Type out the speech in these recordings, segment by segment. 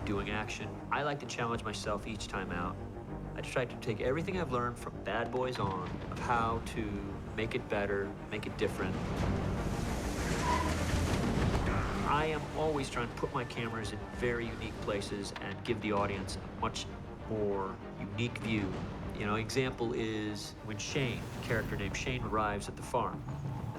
doing action. I like to challenge myself each time out. I try to take everything I've learned from Bad Boys on of how to make it better, make it different. I am always trying to put my cameras in very unique places and give the audience a much more unique view. You know, example is when Shane, a character named Shane, arrives at the farm.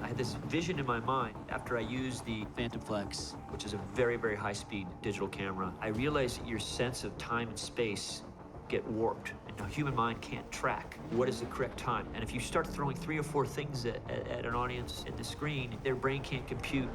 I had this vision in my mind after I used the Phantom Flex, which is a very, very high-speed digital camera. I realized that your sense of time and space get warped, and the human mind can't track what is the correct time. And if you start throwing 3 or 4 things at an audience in the screen, their brain can't compute,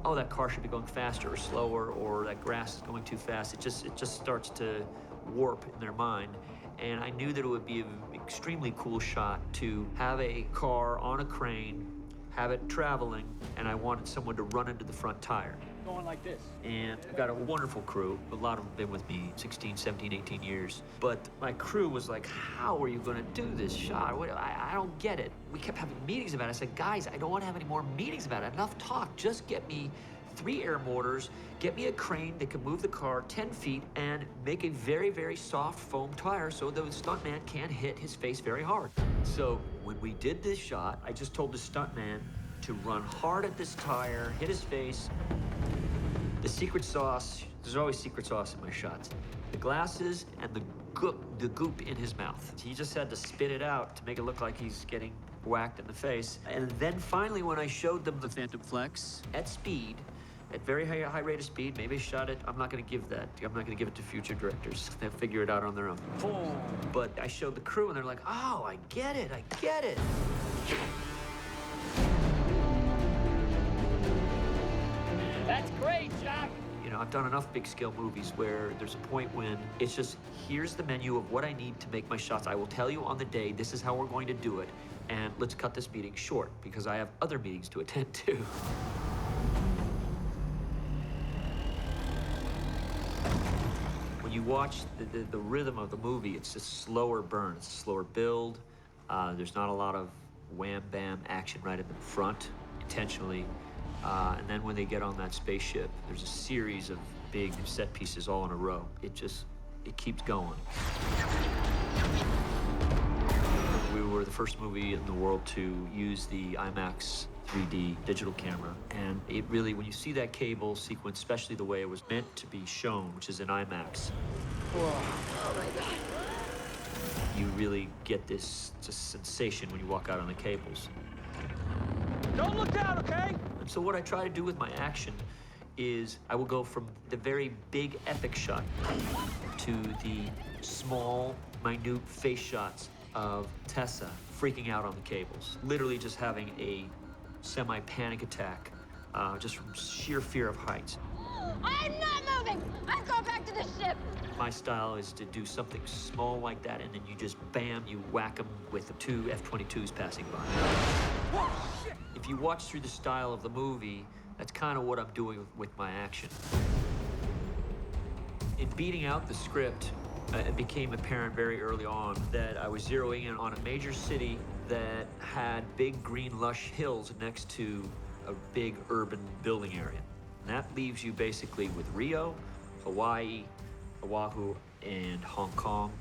oh, that car should be going faster or slower, or that grass is going too fast. It just starts to warp in their mind. And I knew that it would be an extremely cool shot to have a car on a crane, have it traveling, and I wanted someone to run into the front tire. Going like this. And I've got a wonderful crew. A lot of them have been with me 16, 17, 18 years. But my crew was like, how are you gonna do this shot? I don't get it. We kept having meetings about it. I said, guys, I don't wanna have any more meetings about it. Enough talk, just get me 3 air mortars, get me a crane that can move the car 10 feet and make a very, very soft foam tire so the stuntman can't hit his face very hard. So when we did this shot, I just told the stuntman to run hard at this tire, hit his face. The secret sauce, there's always secret sauce in my shots. The glasses and the goop in his mouth. He just had to spit it out to make it look like he's getting whacked in the face. And then finally, when I showed them the Phantom Flex at speed, at very high rate of speed, maybe I shot it. I'm not gonna give that. I'm not gonna give it to future directors. They'll figure it out on their own. Boom. But I showed the crew and they're like, oh, I get it, I get it. That's great, Jack. You know, I've done enough big scale movies where there's a point when it's just, here's the menu of what I need to make my shots. I will tell you on the day, this is how we're going to do it. And let's cut this meeting short because I have other meetings to attend to. When you watch the rhythm of the movie, it's a slower burn, it's a slower build. There's not a lot of wham bam action right in the front, intentionally. And then when they get on that spaceship, there's a series of big set pieces all in a row. It keeps going. We were the first movie in the world to use the IMAX 3D digital camera. And it really, when you see that cable sequence, especially the way it was meant to be shown, which is in IMAX. Whoa. Oh my God. You really get this just sensation when you walk out on the cables. Don't look down, okay? And so what I try to do with my action is I will go from the very big epic shot to the small, minute face shots of Tessa freaking out on the cables. Literally just having a semi-panic attack just from sheer fear of heights. I'm not moving! I'm going back to the ship! My style is to do something small like that, and then you just, bam, you whack them with the 2 F-22s passing by. Whoa, shit. If you watch through the style of the movie, that's kind of what I'm doing with my action. In beating out the script, it became apparent very early on that I was zeroing in on a major city that had big green lush hills next to a big urban building area. And that leaves you basically with Rio, Hawaii, Oahu, and Hong Kong.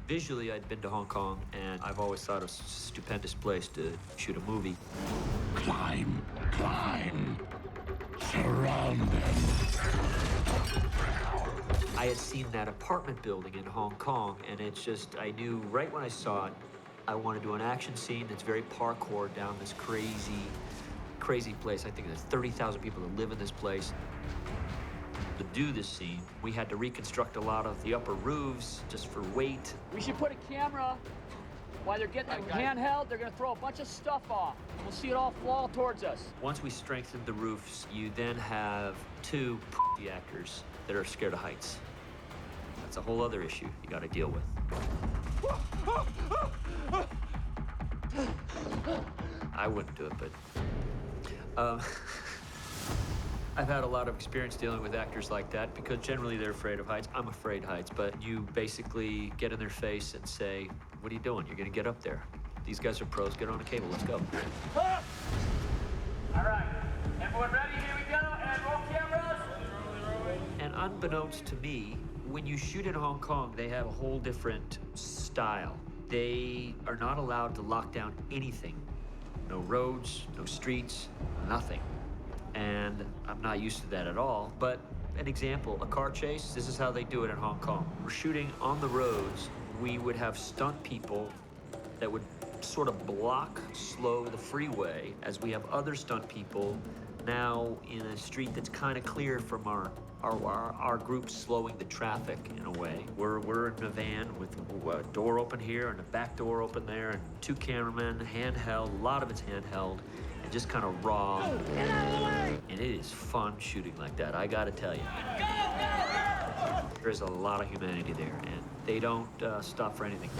Visually, I'd been to Hong Kong, and I've always thought it was a stupendous place to shoot a movie. Climb, climb, surround them. I had seen that apartment building in Hong Kong, and it's just, I knew right when I saw it, I want to do an action scene that's very parkour down this crazy place. I think there's 30,000 people that live in this place. To do this scene, we had to reconstruct a lot of the upper roofs just for weight. We should put a camera while they're getting handheld. They're gonna throw a bunch of stuff off. We'll see it all fall towards us. Once we strengthened the roofs, you then have 2 actors that are scared of heights. That's a whole other issue you gotta deal with. I wouldn't do it, but I've had a lot of experience dealing with actors like that because generally they're afraid of heights. I'm afraid of heights, but you basically get in their face and say, what are you doing? You're gonna get up there. These guys are pros, get on a cable, let's go. All right, everyone ready? Here we go, and roll cameras. And unbeknownst to me, When you shoot in Hong Kong, they have a whole different style. They are not allowed to lock down anything. No roads, no streets, nothing. And I'm not used to that at all. But an example, a car chase, this is how they do it in Hong Kong. We're shooting on the roads. We would have stunt people that would sort of block, slow the freeway, as we have other stunt people now in a street that's kind of clear from our group slowing the traffic in a way. We're in a van with a door open here and a back door open there and 2 cameramen, handheld, a lot of it's handheld, and just kind of raw. Get out of the way! And it is fun shooting like that, I gotta tell you. There's a lot of humanity there, and they don't stop for anything.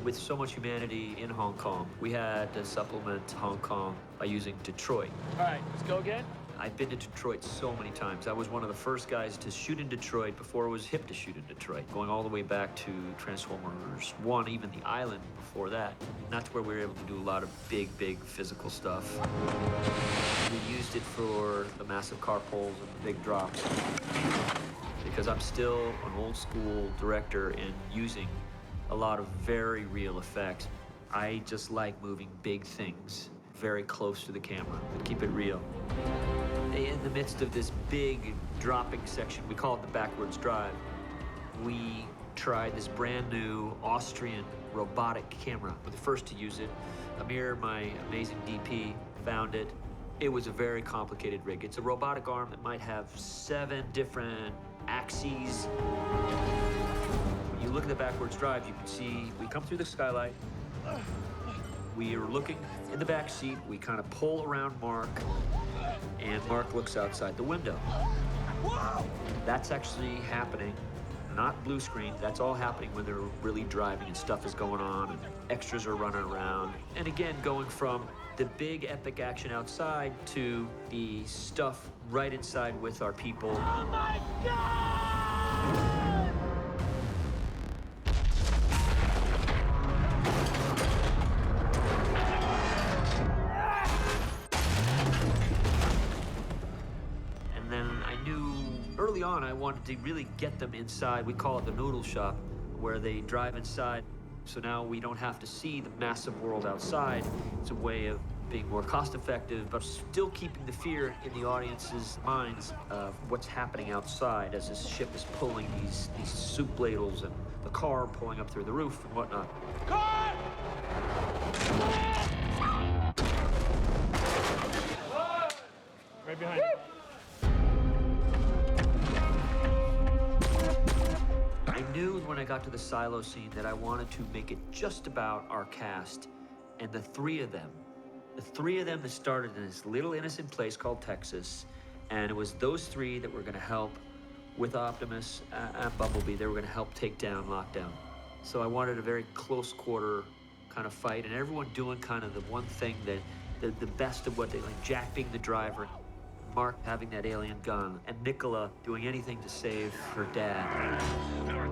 With so much humanity in Hong Kong, we had to supplement Hong Kong by using Detroit. All right, let's go again. I've been to Detroit so many times. I was one of the first guys to shoot in Detroit before it was hip to shoot in Detroit, going all the way back to Transformers-1, even the island before that. And that's where we were able to do a lot of big physical stuff. We used it for the massive car pulls and the big drops, because I'm still an old school director and using a lot of very real effects. I just like moving big things very close to the camera and keep it real. In the midst of this big dropping section, we call it the backwards drive, we tried this brand new Austrian robotic camera. We're the first to use it. Amir, my amazing DP, found it. It was a very complicated rig. It's a robotic arm that might have 7 different axes. When you look at the backwards drive, you can see we come through the skylight. We are looking in the back seat. We kind of pull around Mark, and Mark looks outside the window. That's actually happening, not blue screen. That's all happening when they're really driving and stuff is going on and extras are running around. And again, going from the big epic action outside to the stuff right inside with our people. Oh my God! Early on, I wanted to really get them inside. We call it the noodle shop, where they drive inside. So now we don't have to see the massive world outside. It's a way of being more cost-effective, but still keeping the fear in the audience's minds of what's happening outside as this ship is pulling these soup ladles and the car pulling up through the roof and whatnot. Car! Right behind you. I knew when I got to the silo scene that I wanted to make it just about our cast and the 3 of them. The 3 of them that started in this little innocent place called Texas, and it was those 3 that were going to help with Optimus and Bumblebee. They were going to help take down Lockdown. So I wanted a very close quarter kind of fight, and everyone doing kind of the one thing that the best of what they like. Jack being the driver, Mark having that alien gun, and Nicola doing anything to save her dad. Drive!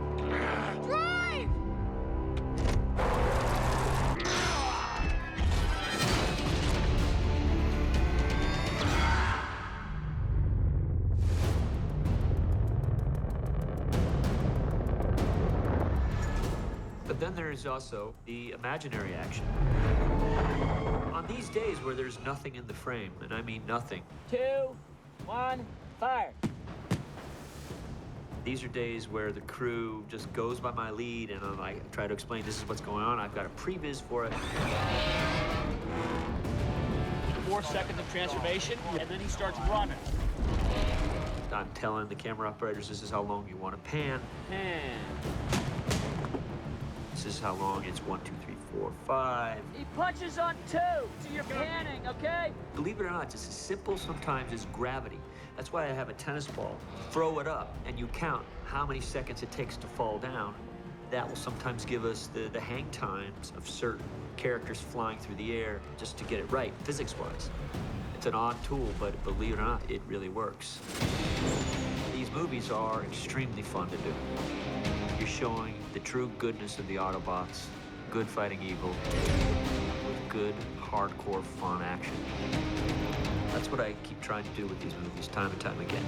But then there is also the imaginary action. On these days where there's nothing in the frame, and I mean nothing. 2, 1, fire. These are days where the crew just goes by my lead, and I try to explain this is what's going on. I've got a previs for it. 4 seconds of transformation, and then he starts running. I'm telling the camera operators this is how long you want to pan. This is how long it's 1, 2, 3, 4, 5. He punches on 2, so you're panning, okay? Believe it or not, it's as simple sometimes as gravity. That's why I have a tennis ball. Throw it up, and you count how many seconds it takes to fall down. That will sometimes give us the hang times of certain characters flying through the air just to get it right, physics-wise. It's an odd tool, but believe it or not, it really works. These movies are extremely fun to do. You're showing the true goodness of the Autobots, good fighting evil, with good, hardcore, fun action. That's what I keep trying to do with these movies, time and time again.